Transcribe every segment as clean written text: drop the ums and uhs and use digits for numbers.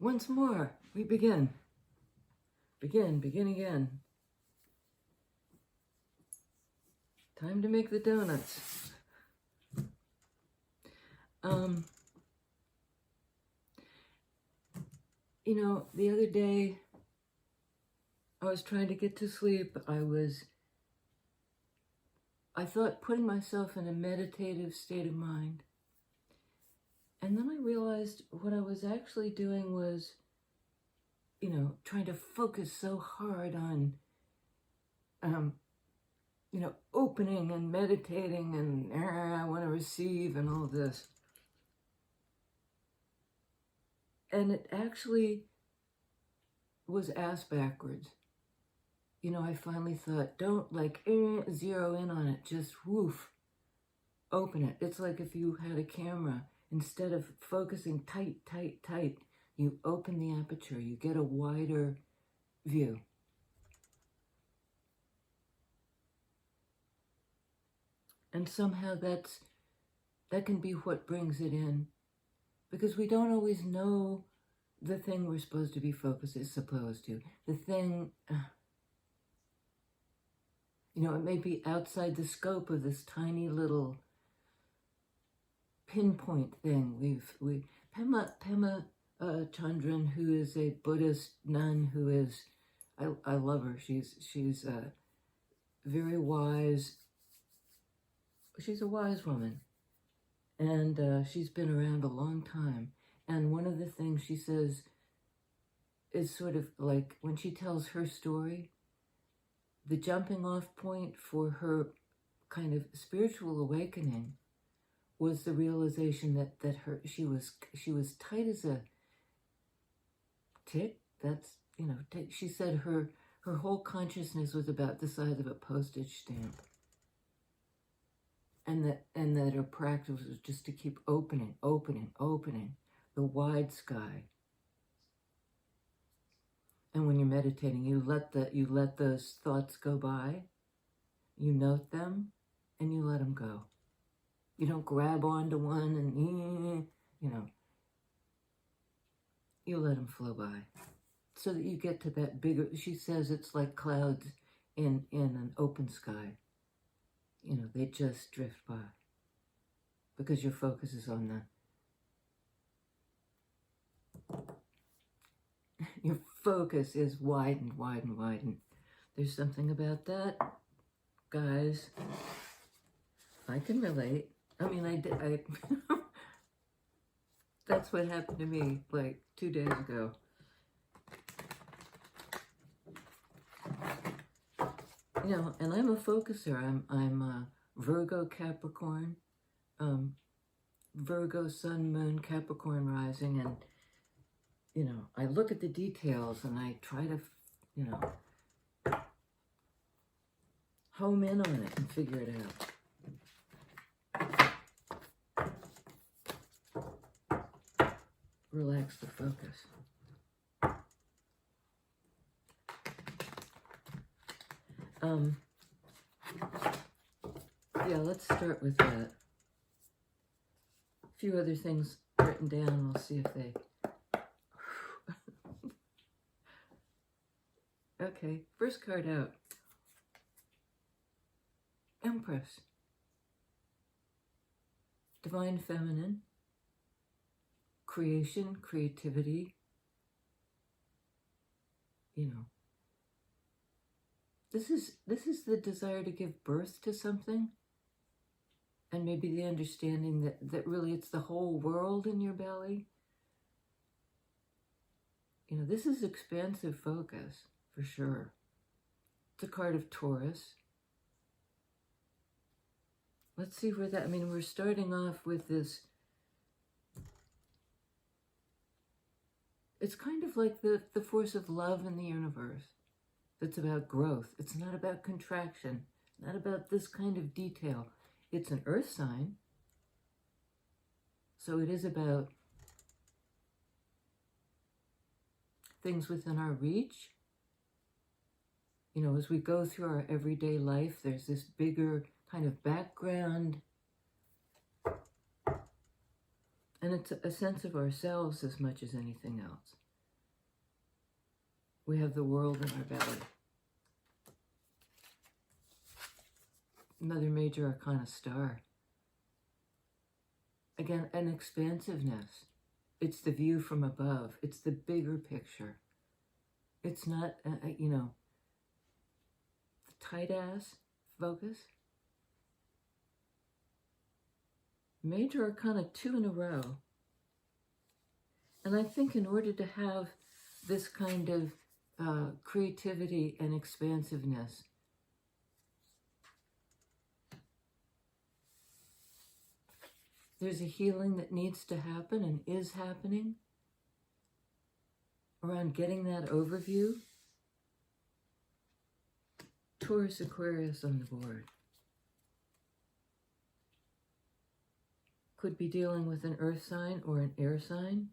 Once more, we begin. Begin again. Time to make the donuts. You know, the other day, I was trying to get to sleep. I thought putting myself in a meditative state of mind. And then I realized what I was actually doing was, you know, trying to focus so hard on, you know, opening and meditating and I want to receive and all this. And it actually was ass backwards. You know, I finally thought, don't like zero in on it, just woof, open it. It's like if you had a camera, instead of focusing tight, you open the aperture, you get a wider view. And somehow that can be what brings it in, because we don't always know the thing we're supposed to be supposed to. The thing, you know, it may be outside the scope of this tiny little pinpoint thing. Pema Chandran, who is a Buddhist nun, who is, I love her. She's very wise. She's a wise woman, and she's been around a long time. And one of the things she says is sort of like, when she tells her story, the jumping off point for her kind of spiritual awakening was the realization that she was tight as a tick. That's, you know, she said her whole consciousness was about the size of a postage stamp. And that her practice was just to keep opening the wide sky. And when you're meditating, you let those thoughts go by, you note them, and you let them go. You don't grab onto one and, you know, you let them flow by, so that you get to that bigger, she says it's like clouds in an open sky. You know, they just drift by, because your focus is on your focus is widen. There's something about that, guys. I can relate. I mean, I that's what happened to me like 2 days ago. You know, and I'm a focuser. I'm a Virgo Capricorn, Virgo Sun Moon Capricorn rising, and you know, I look at the details and I try to, you know, home in on it and figure it out. Relax the focus. Yeah, let's start with that. A few other things written down. We'll see if they... Okay, first card out. Empress. Divine Feminine. Creation, creativity. You know. This is the desire to give birth to something, and maybe the understanding that really it's the whole world in your belly. You know, this is expansive focus, for sure. It's a card of Taurus. Let's see where that, I mean, we're starting off with this. It's kind of like the force of love in the universe. It's about growth. It's not about contraction, not about this kind of detail. It's an earth sign. So it is about things within our reach. You know, as we go through our everyday life, there's this bigger kind of background. And it's a sense of ourselves as much as anything else. we have the world in our belly. Another major arcana, star. Again, an expansiveness. It's the view from above. It's the bigger picture. It's not, you know, the tight-ass focus. Major arcana 2 in a row. And I think in order to have this kind of creativity and expansiveness, there's a healing that needs to happen and is happening around getting that overview. Taurus, Aquarius on the board. Could be dealing with an earth sign or an air sign.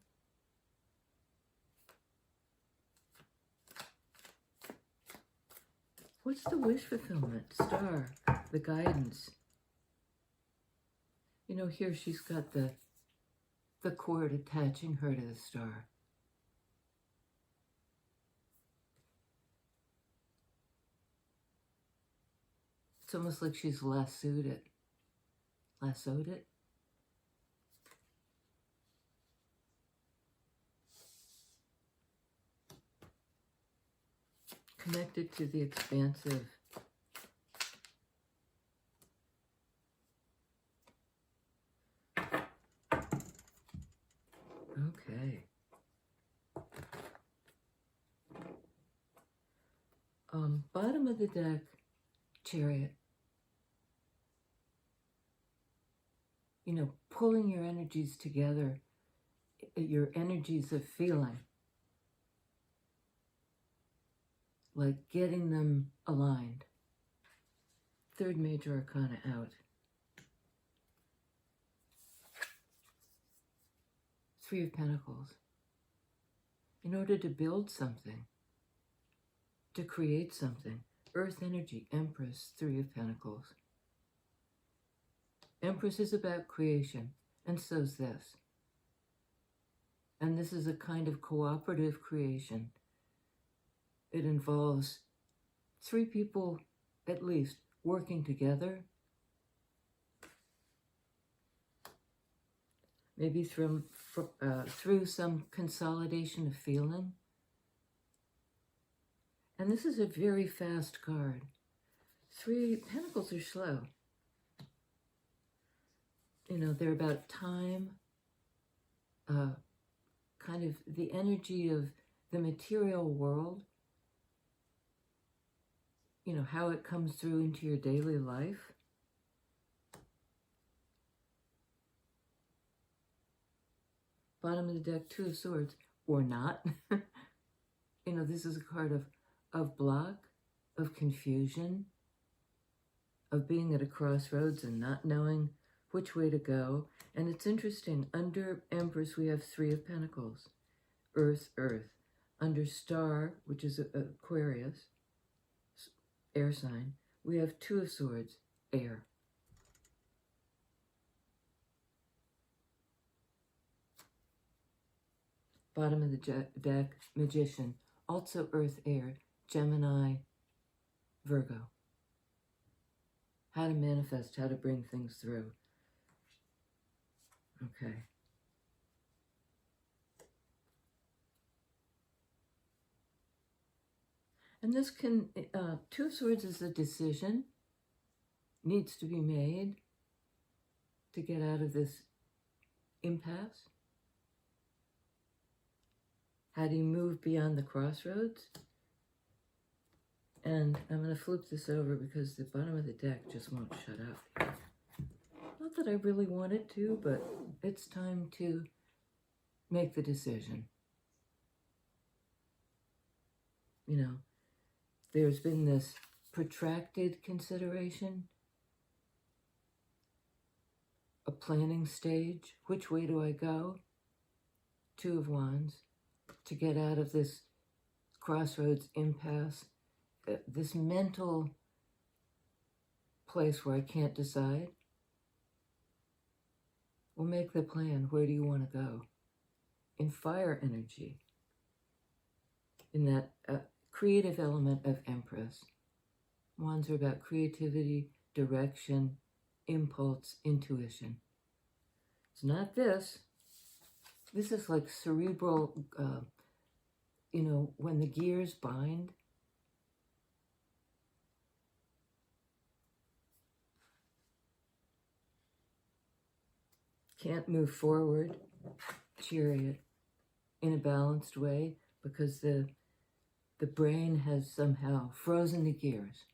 What's the wish fulfillment? Star, the guidance. You know, here she's got the cord attaching her to the star. It's almost like she's lassoed it. Lassoed it? Connected to the expansive. Okay. Bottom of the deck, Chariot. You know, pulling your energies together, your energies of feeling. Like getting them aligned. Third major arcana out. Three of Pentacles. In order to build something, to create something, Earth energy, Empress, Three of Pentacles. Empress is about creation, and so's this. And this is a kind of cooperative creation. It involves three people, at least, working together. Maybe through some consolidation of feeling. And this is a very fast card. Three Pentacles are slow. You know, they're about time, kind of the energy of the material world. You know, how it comes through into your daily life. Bottom of the deck, Two of Swords, or not. You know, this is a card of block, of confusion, of being at a crossroads and not knowing which way to go. And it's interesting, under Empress we have Three of Pentacles, Earth, Earth. Under Star, which is Aquarius, air sign, we have Two of Swords, air. Bottom of the deck, Magician, also Earth, air, Gemini, Virgo. How to manifest, how to bring things through. Okay. And this can, Two of Swords is a decision, needs to be made to get out of this impasse. How do you move beyond the crossroads? And I'm going to flip this over because the bottom of the deck just won't shut up. Not that I really wanted to, but it's time to make the decision. You know, there's been this protracted consideration, a planning stage. Which way do I go? Two of Wands. To get out of this crossroads impasse, this mental place where I can't decide. We'll make the plan. Where do you want to go? In fire energy, in that creative element of Empress. Wands are about creativity, direction, impulse, intuition. It's not this. This is like cerebral, when the gears bind. Can't move forward, Chariot, in a balanced way because the brain has somehow frozen the gears.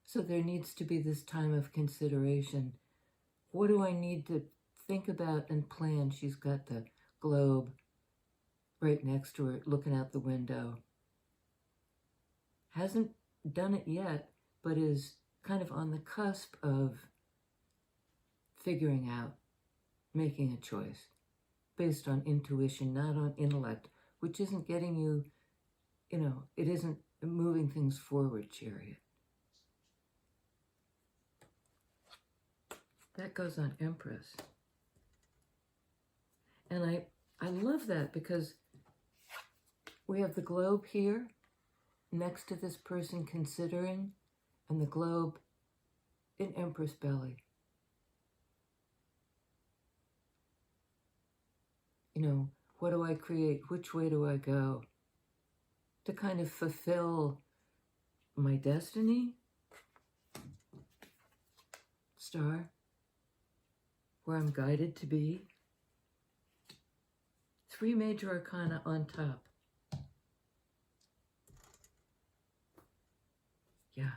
So there needs to be this time of consideration. What do I need to think about and plan? She's got the globe right next to her, looking out the window. Hasn't done it yet, but is kind of on the cusp of figuring out, making a choice based on intuition, not on intellect, which isn't getting you, it isn't moving things forward, Chariot. That goes on Empress. And I love that because we have the globe here next to this person considering, and the globe in Empress belly. What do I create? Which way do I go? To kind of fulfill my destiny? Star, where I'm guided to be. 3 major arcana on top. Yeah.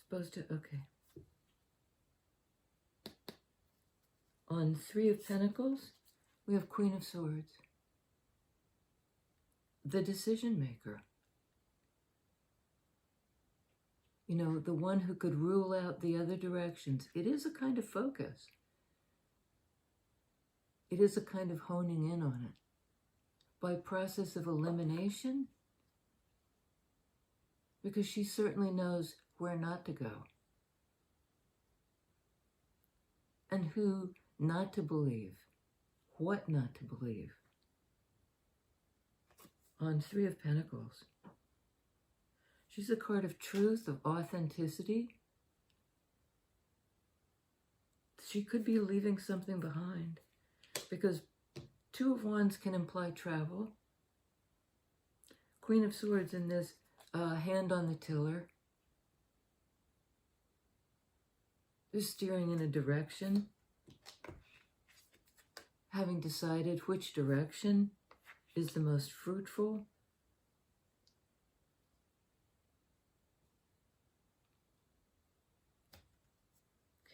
Supposed to, okay. On 3 of Pentacles, we have Queen of Swords. The decision maker. The one who could rule out the other directions. It is a kind of focus. It is a kind of honing in on it. By process of elimination, because she certainly knows where not to go. And who not to believe. What not to believe. On 3 of Pentacles. She's a card of truth, of authenticity. She could be leaving something behind because 2 of Wands can imply travel. Queen of Swords in this hand on the tiller. They're steering in a direction. Having decided which direction is the most fruitful.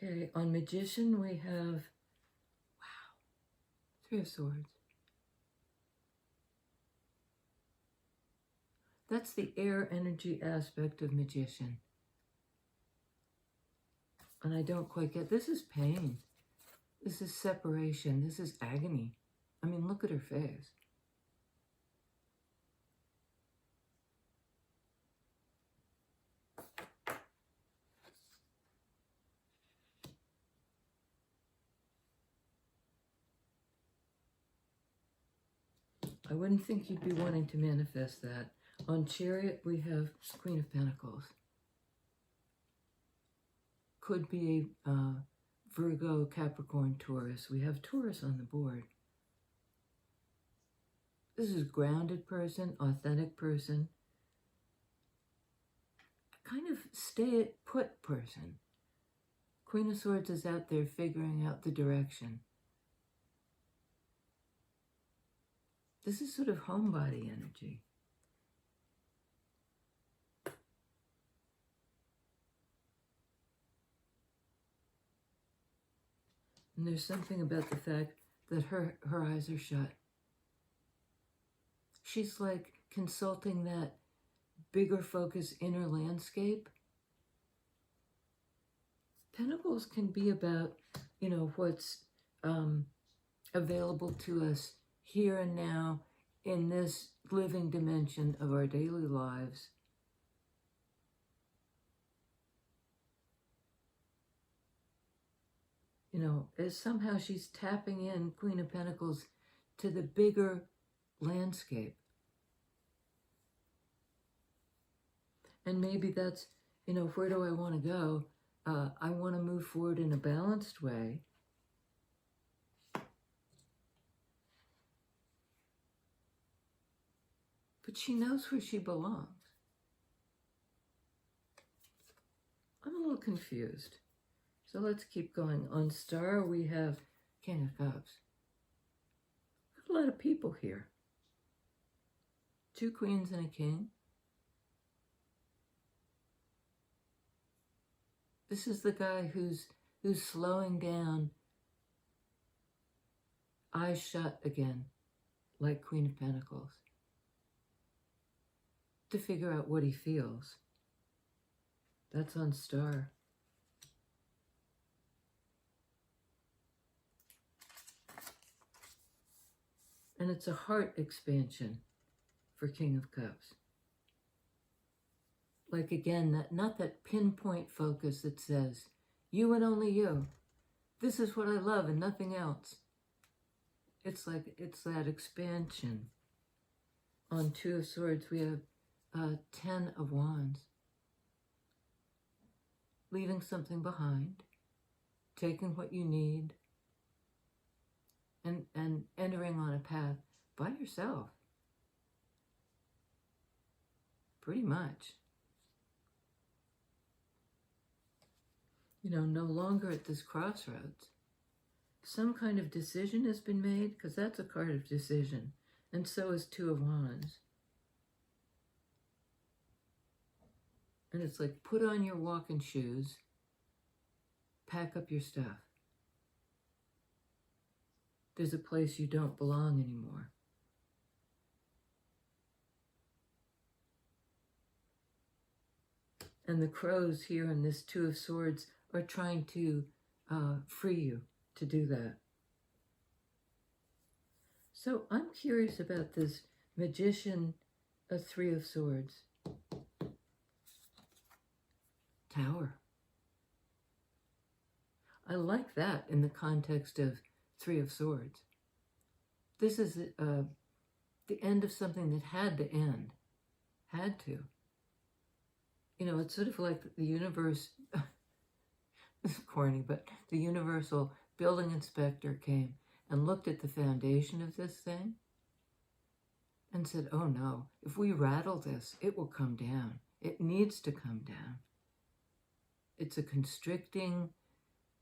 Okay, on Magician we have, 3 of Swords. That's the air energy aspect of Magician. And I don't quite get, this is pain. This is separation. This is agony. I mean, look at her face. I wouldn't think you'd be wanting to manifest that. On Chariot, we have Queen of Pentacles. Could be Virgo, Capricorn, Taurus. We have Taurus on the board. This is a grounded person, authentic person. Kind of stay-put person. Queen of Swords is out there figuring out the direction. This is sort of homebody energy. And there's something about the fact that her eyes are shut. She's like consulting that bigger focus inner landscape. Pentacles can be about, what's available to us here and now in this living dimension of our daily lives. As somehow she's tapping in, Queen of Pentacles, to the bigger landscape. And maybe that's, where do I want to go? I want to move forward in a balanced way. But she knows where she belongs. I'm a little confused. So let's keep going. On Star, we have King of Cups. A lot of people here. 2 queens and a king. This is the guy who's slowing down, eyes shut again, like Queen of Pentacles, to figure out what he feels. That's on Star. And it's a heart expansion for King of Cups. Like again, not that pinpoint focus that says, you and only you. This is what I love and nothing else. It's that expansion. On 2 of Swords, we have 10 of Wands. Leaving something behind, taking what you need, and entering on a path by yourself. Pretty much. No longer at this crossroads. Some kind of decision has been made, because that's a card of decision. And so is 2 of Wands. And it's like, put on your walking shoes, pack up your stuff. There's a place you don't belong anymore. And the crows here in this 2 of Swords are trying to free you to do that. So I'm curious about this Magician, a 3 of Swords. Tower. I like that in the context of 3 of Swords. This is the end of something that had to end. Had to. It's sort of like the universe, this is corny, but the universal building inspector came and looked at the foundation of this thing and said, oh no, if we rattle this, it will come down. It needs to come down. It's a constricting,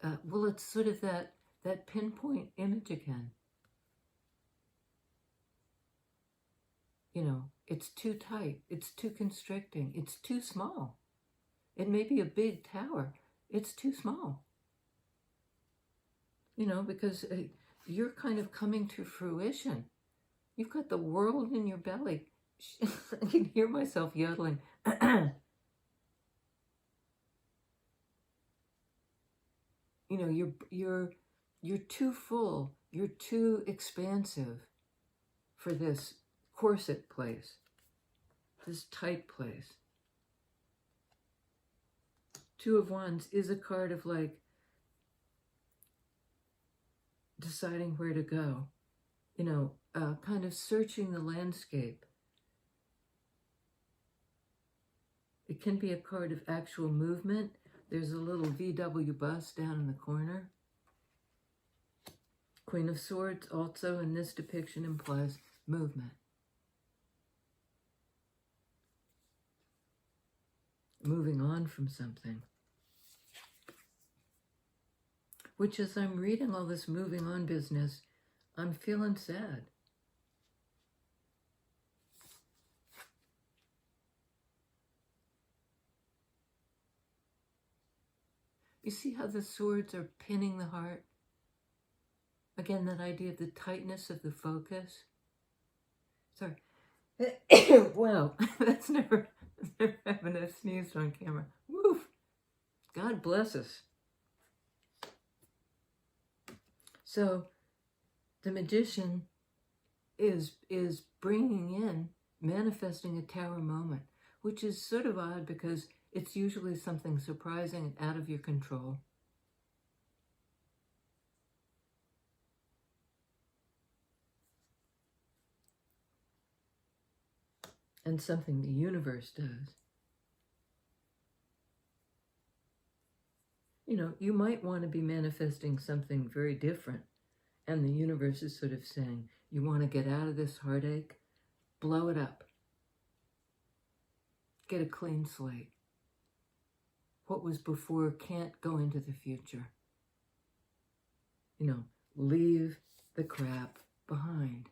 it's sort of that pinpoint image again. It's too tight, it's too constricting, it's too small. It may be a big tower, it's too small. Because you're kind of coming to fruition. You've got the world in your belly. I can hear myself yodeling. You're too full, you're too expansive for this corset place, this tight place. 2 of Wands is a card of like deciding where to go, kind of searching the landscape. It can be a card of actual movement. There's a little VW bus down in the corner. Queen of Swords also in this depiction implies movement. Moving on from something. Which, as I'm reading all this moving on business, I'm feeling sad. You see how the swords are pinning the heart? Again, that idea of the tightness of the focus. Sorry. Wow, that's never having a sneeze on camera. Woof! God bless us. So, the magician is bringing in, manifesting a tower moment, which is sort of odd because it's usually something surprising and out of your control. and something the universe does. You know, you might want to be manifesting something very different, and the universe is sort of saying, you want to get out of this heartache? Blow it up. Get a clean slate. What was before can't go into the future. You know, leave the crap behind.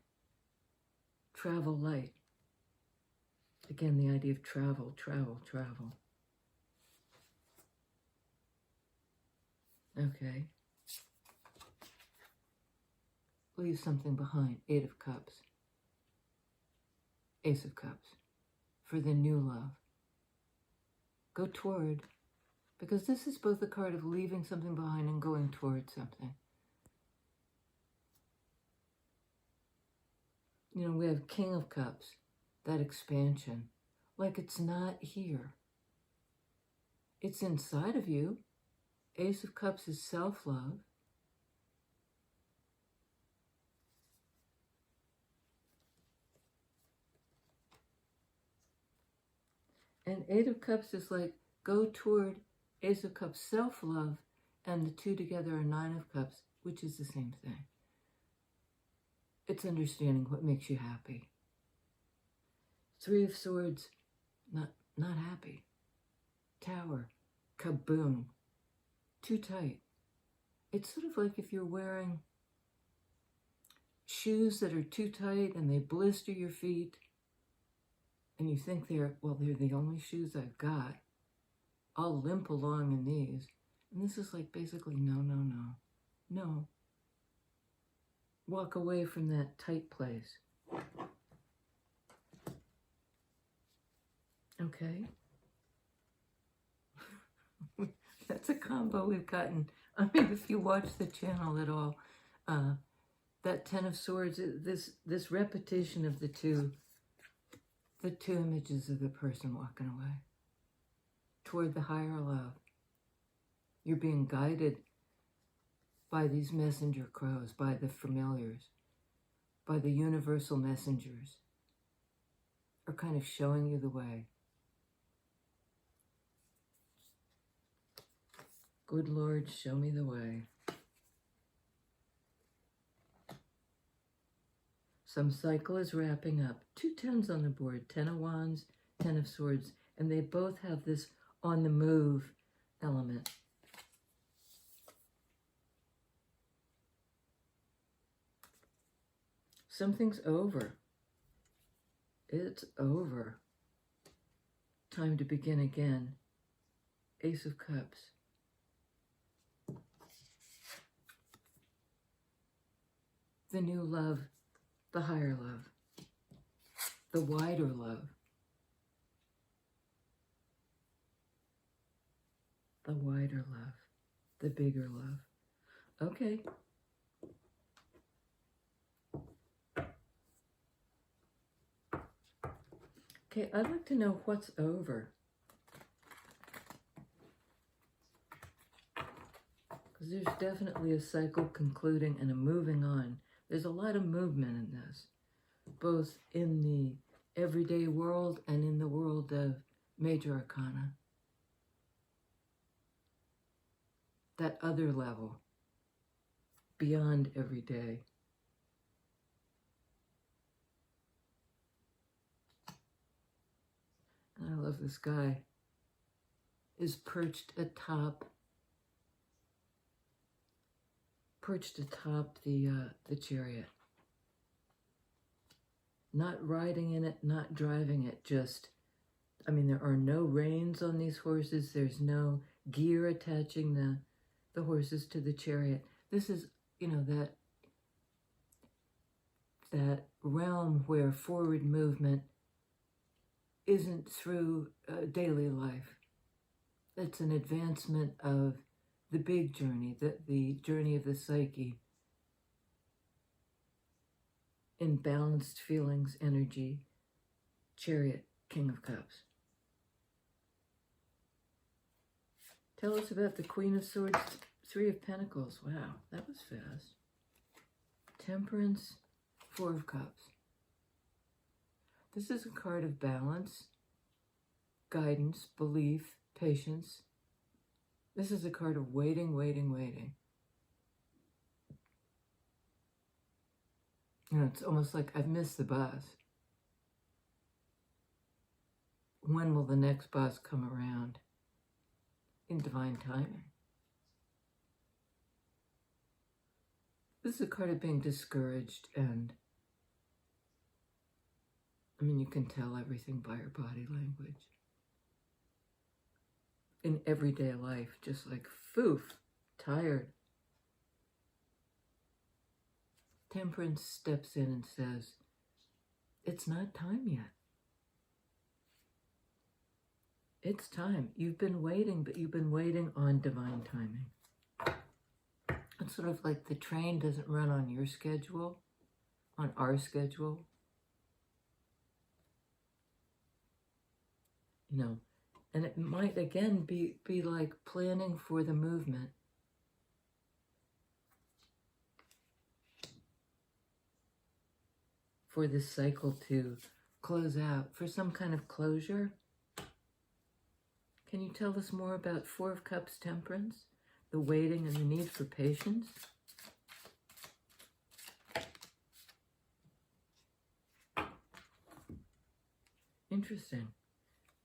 Travel light. Again, the idea of travel, travel, travel. Okay. Leave something behind. 8 of Cups. Ace of Cups. For the new love. Go toward, because this is both a card of leaving something behind and going toward something. You know, we have King of Cups, that expansion. Like it's not here. It's inside of you. Ace of Cups is self-love. And 8 of Cups is like, go toward Ace of Cups, self-love, and the two together are 9 of Cups, which is the same thing. It's understanding what makes you happy. 3 of Swords, not happy. Tower, kaboom, too tight. It's sort of like if you're wearing shoes that are too tight and they blister your feet, and you think they're the only shoes I've got. I'll limp along in these. And this is like basically, no, no, no, no. Walk away from that tight place. Okay. That's a combo we've gotten. I mean, if you watch the channel at all, that 10 of Swords, this repetition of the two images of the person walking away toward the higher love. You're being guided by these messenger crows, by the familiars, by the universal messengers, are kind of showing you the way. Good Lord, show me the way. Some cycle is wrapping up. 2 10s on the board, 10 of Wands, 10 of Swords, and they both have this on the move element. Something's over. It's over. Time to begin again. Ace of Cups. The new love. The higher love, the wider love, the wider love, the bigger love. Okay. Okay, I'd like to know what's over. Because there's definitely a cycle concluding and a moving on. There's a lot of movement in this, both in the everyday world and in the world of major arcana. That other level, beyond everyday. And I love this guy, is perched atop the chariot. Not riding in it, not driving it, just, I mean, there are no reins on these horses. There's no gear attaching the horses to the chariot. This is, you know, that realm where forward movement isn't through daily life. It's an advancement of the big journey, the journey of the psyche in balanced feelings, energy, chariot, King of Cups. Tell us about the Queen of Swords, 3 of Pentacles. Wow, that was fast. Temperance, 4 of Cups. This is a card of balance, guidance, belief, patience. This is a card of waiting, waiting, waiting. You know, it's almost like I've missed the bus. When will the next bus come around? In divine timing. This is a card of being discouraged, and I mean, you can tell everything by her body language. In everyday life, just like, foof, tired. Temperance steps in and says, it's not time yet. It's time. You've been waiting, but you've been waiting on divine timing. It's sort of like the train doesn't run on your schedule, on our schedule. You know, and it might again be like planning for the movement. For this cycle to close out, for some kind of closure. Can you tell us more about Four of Cups, Temperance, the waiting and the need for patience? Interesting.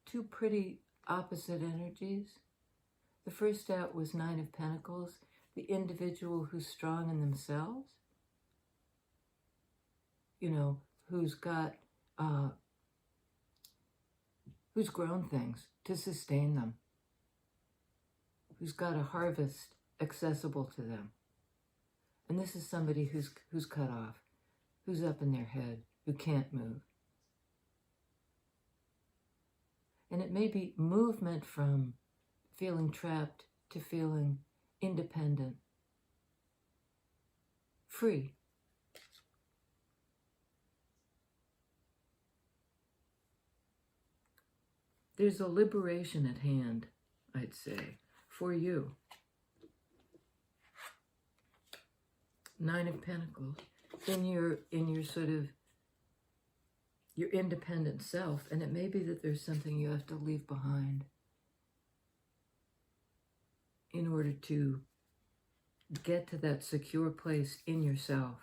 Two pretty opposite energies. The first out was Nine of Pentacles, the individual who's strong in themselves, you know, who's got, who's grown things to sustain them, who's got a harvest accessible to them. And this is somebody who's cut off, who's up in their head, who can't move. And it may be movement from feeling trapped to feeling independent, free. There's a liberation at hand, I'd say, for you. Nine of Pentacles, in your sort of your independent self, and it may be that there's something you have to leave behind in order to get to that secure place in yourself.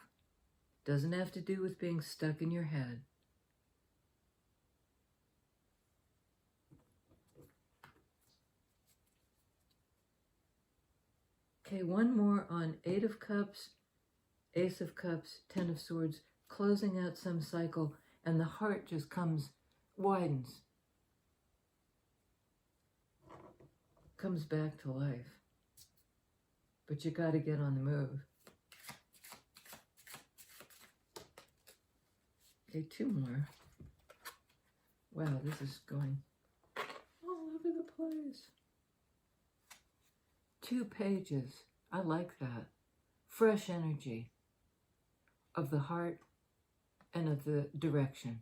Doesn't have to do with being stuck in your head. Okay, one more on Eight of Cups, Ace of Cups, Ten of Swords, closing out some cycle, and the heart just widens, comes back to life. But you got to get on the move. Okay, two more. Wow, this is going all over the place. 2 pages. I like that. Fresh energy of the heart and of the direction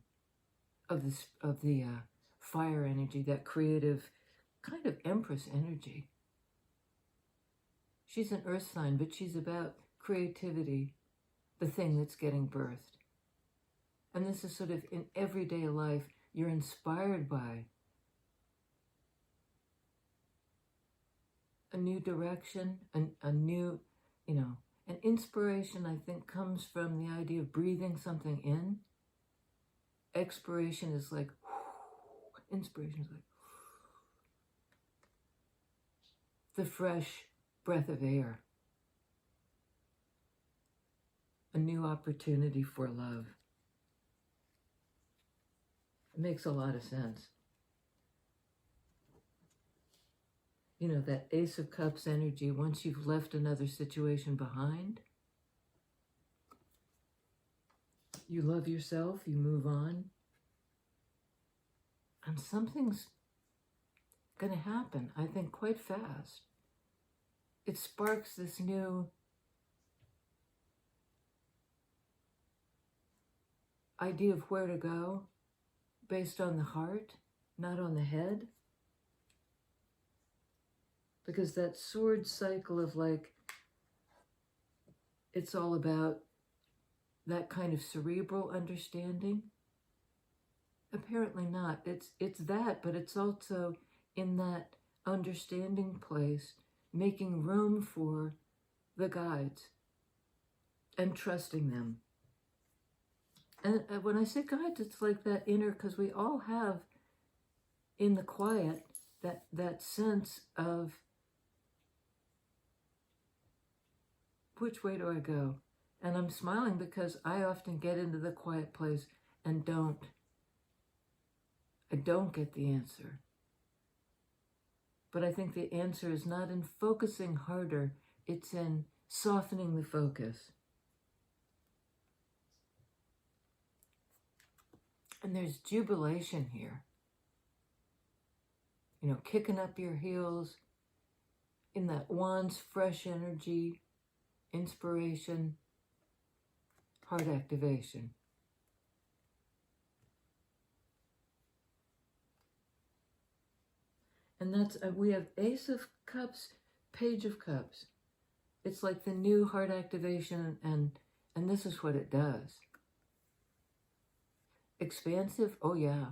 of the fire energy, that creative kind of Empress energy. She's an earth sign, but she's about creativity, the thing that's getting birthed. And this is sort of in everyday life, you're inspired by a new direction, a new, you know, an inspiration, I think, comes from the idea of breathing something in. Expiration is like, inspiration is like the fresh breath of air. A new opportunity for love. It makes a lot of sense. You know, that Ace of Cups energy, once you've left another situation behind, you love yourself, you move on, and something's going to happen, I think, quite fast. It sparks this new idea of where to go based on the heart, not on the head. Because that sword cycle of like, it's all about that kind of cerebral understanding. Apparently not. It's that, but it's also in that understanding place, making room for the guides and trusting them. And when I say guides, it's like that inner, because we all have in the quiet that sense of, which way do I go? And I'm smiling because I often get into the quiet place and I don't get the answer. But I think the answer is not in focusing harder, it's in softening the focus. And there's jubilation here. You know, kicking up your heels in that wands, fresh energy, inspiration, heart activation. And that's, we have Ace of Cups, Page of Cups. It's like the new heart activation, and this is what it does. Expansive, oh yeah.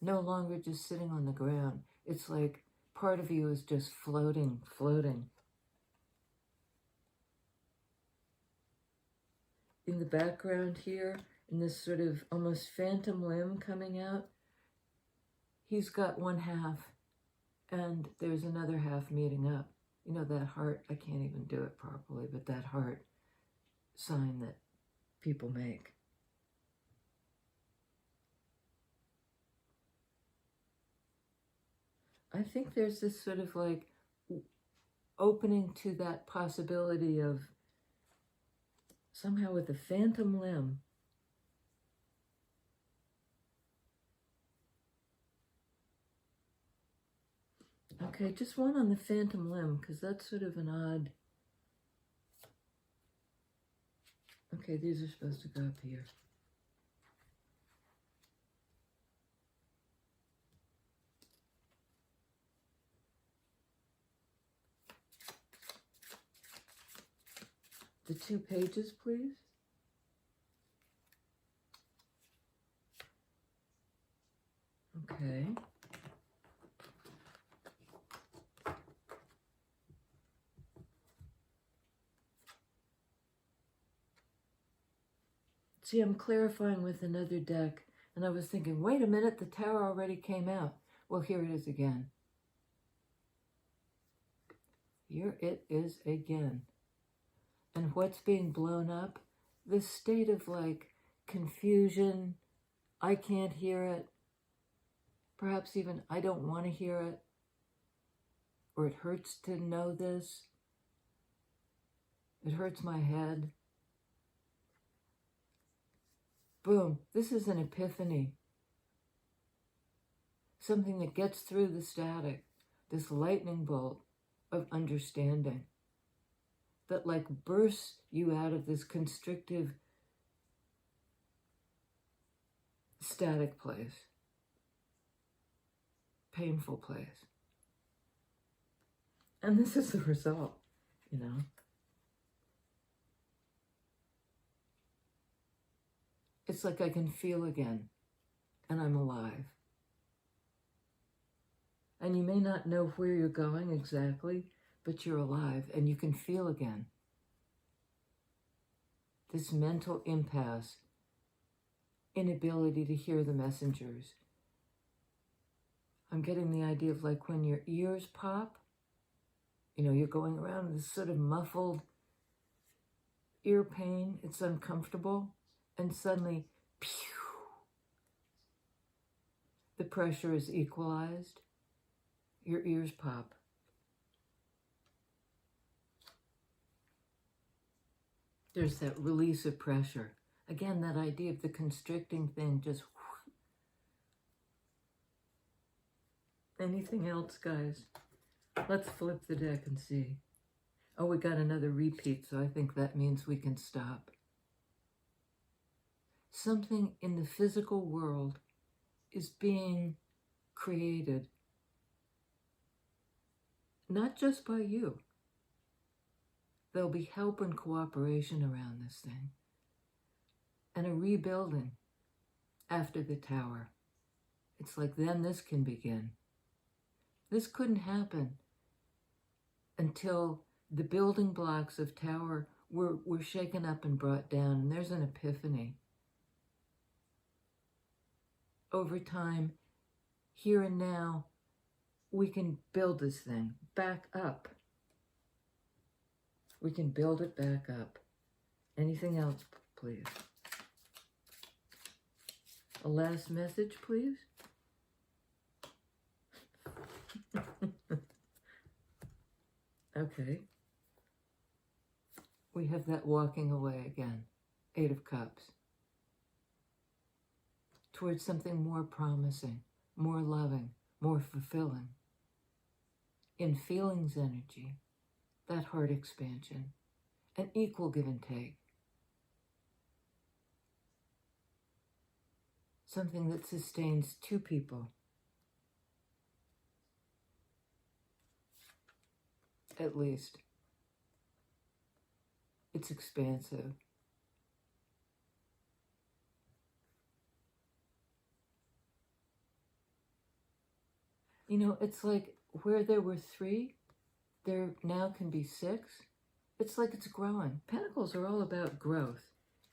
No longer just sitting on the ground. It's like part of you is just floating. In the background here, in this sort of almost phantom limb coming out, he's got one half, and there's another half meeting up. You know, that heart, I can't even do it properly, but that heart sign that people make. I think there's this sort of like opening to that possibility of somehow with a phantom limb, okay, just one on the phantom limb, because that's sort of an odd, okay, these are supposed to go up here. The 2 pages, please. Okay. See, I'm clarifying with another deck, and I was thinking, wait a minute, the Tower already came out. Well, here it is again. Here it is again. And what's being blown up? This state of like confusion, I can't hear it, perhaps even I don't want to hear it, or it hurts to know this, it hurts my head. Boom, this is an epiphany. Something that gets through the static, this lightning bolt of understanding that like bursts you out of this constrictive static place, painful place. And this is the result, you know. It's like I can feel again, and I'm alive. And you may not know where you're going exactly, but you're alive and you can feel again. This mental impasse, inability to hear the messengers. I'm getting the idea of like when your ears pop, you know, you're going around with this sort of muffled ear pain, it's uncomfortable, and suddenly, pew, the pressure is equalized, your ears pop. There's that release of pressure. Again, that idea of the constricting thing just... Anything else, guys? Let's flip the deck and see. Oh, we got another repeat, so I think that means we can stop. Something in the physical world is being created, not just by you. There'll be help and cooperation around this thing, and a rebuilding after the Tower. It's like then this can begin. This couldn't happen until the building blocks of tower were shaken up and brought down, and there's an epiphany. Over time, here and now, we can build this thing back up. We can build it back up. Anything else, please? A last message, please? Okay. We have that walking away again. 8 of Cups. Towards something more promising, more loving, more fulfilling. In feelings energy, that heart expansion, an equal give and take. Something that sustains 2 people. At least. It's expansive. You know, it's like where there were 3, there now can be 6. It's like it's growing. Pentacles are all about growth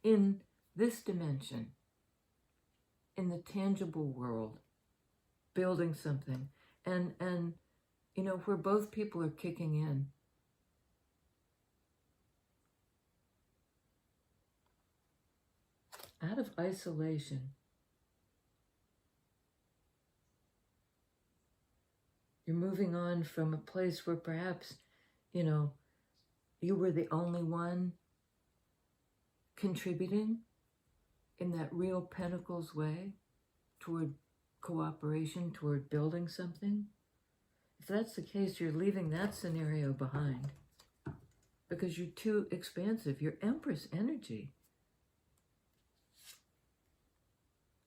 in this dimension, in the tangible world, building something. And you know, where both people are kicking in. Out of isolation. You're moving on from a place where perhaps, you know, you were the only one contributing in that real Pentacles way toward cooperation, toward building something. If that's the case, you're leaving that scenario behind because you're too expansive. You're Empress energy.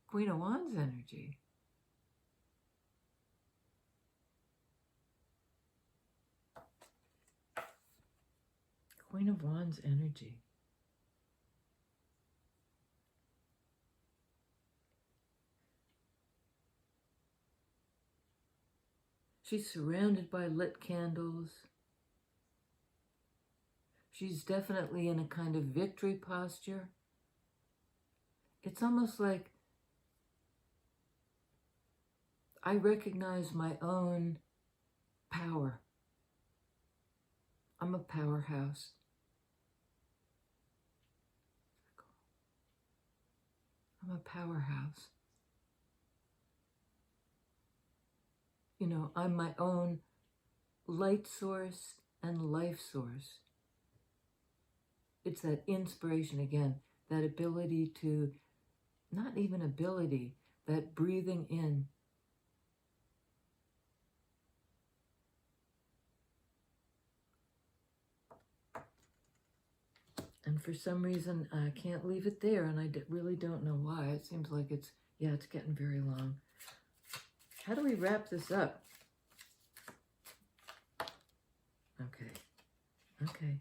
Queen of Wands energy. Queen of Wands energy. She's surrounded by lit candles. She's definitely in a kind of victory posture. It's almost like I recognize my own power. I'm a powerhouse. I'm a powerhouse. You know, I'm my own light source and life source. It's that inspiration again, that ability to, not even ability, that breathing in. And for some reason, I can't leave it there, and I really don't know why. It seems like it's getting very long. How do we wrap this up? Okay.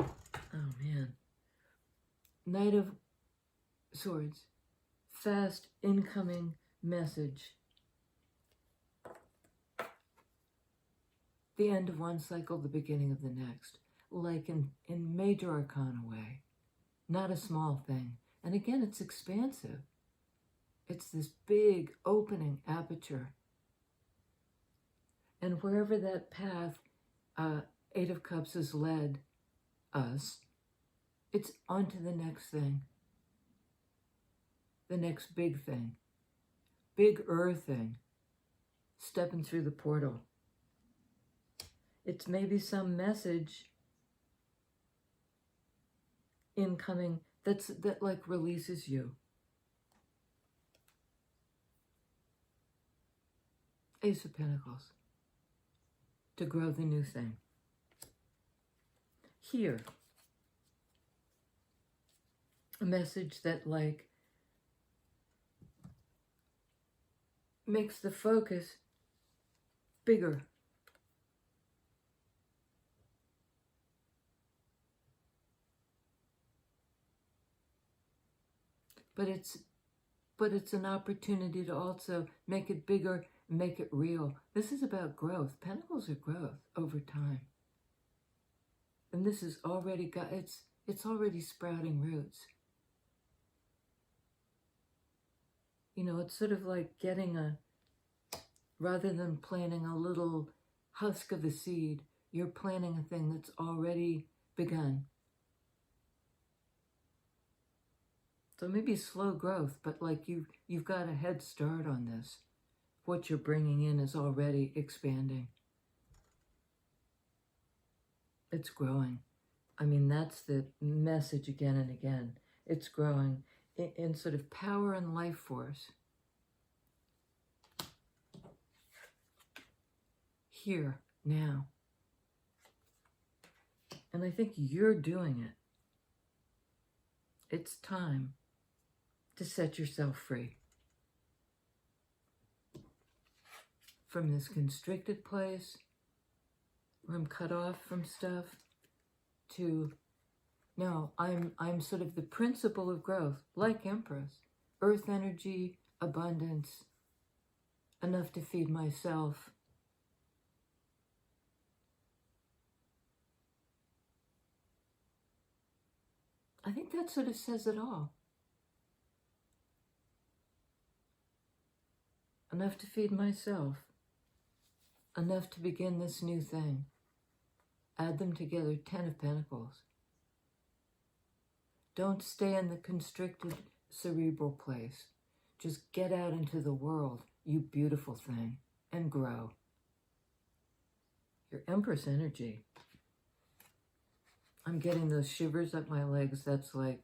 Oh, man. Knight of Swords. Fast incoming message. The end of one cycle, the beginning of the next. Like in major arcana way. Not a small thing. And again, it's expansive. It's this big opening aperture. And wherever that path, 8 of Cups has led us, it's on to the next thing. The next big thing. Bigger thing. Stepping through the portal. It's maybe some message incoming that like releases you. Ace of Pentacles. To grow the new thing. Here. A message that like makes the focus bigger. But it's but it's an opportunity to also make it bigger, make it real. This is about growth. Pentacles are growth over time. And this is already got, it's already sprouting roots. You know, it's sort of like getting rather than planting a little husk of a seed, you're planting a thing that's already begun. So maybe slow growth, but like you've got a head start on this. What you're bringing in is already expanding. It's growing. I mean, that's the message again and again. It's growing in sort of power and life force. Here, now. And I think you're doing it. It's time to set yourself free from this constricted place where I'm cut off from stuff to, no, I'm sort of the principle of growth, like Empress. Earth energy, abundance, enough to feed myself. I think that sort of says it all. Enough to feed myself. Enough to begin this new thing. Add them together, 10 of Pentacles. Don't stay in the constricted cerebral place. Just get out into the world, you beautiful thing, and grow. Your Empress energy. I'm getting those shivers up my legs. That's sort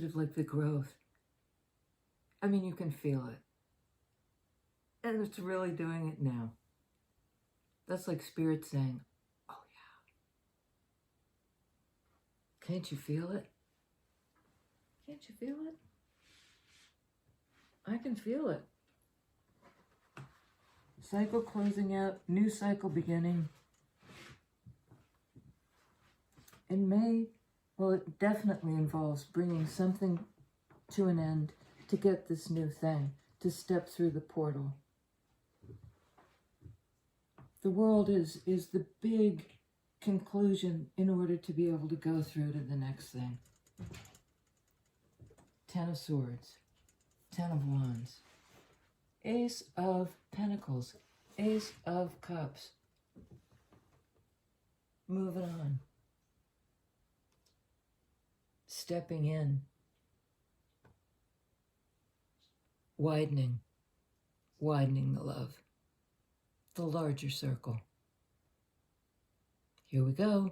of like the growth. I mean, you can feel it. And it's really doing it now. That's like Spirit saying, oh yeah. Can't you feel it? Can't you feel it? I can feel it. Cycle closing out, new cycle beginning. In May, well, it definitely involves bringing something to an end to get this new thing, to step through the portal. The world is the big conclusion in order to be able to go through to the next thing. 10 of Swords, 10 of Wands, Ace of Pentacles, Ace of Cups. Moving on. Stepping in. Widening the love. The larger circle. Here we go.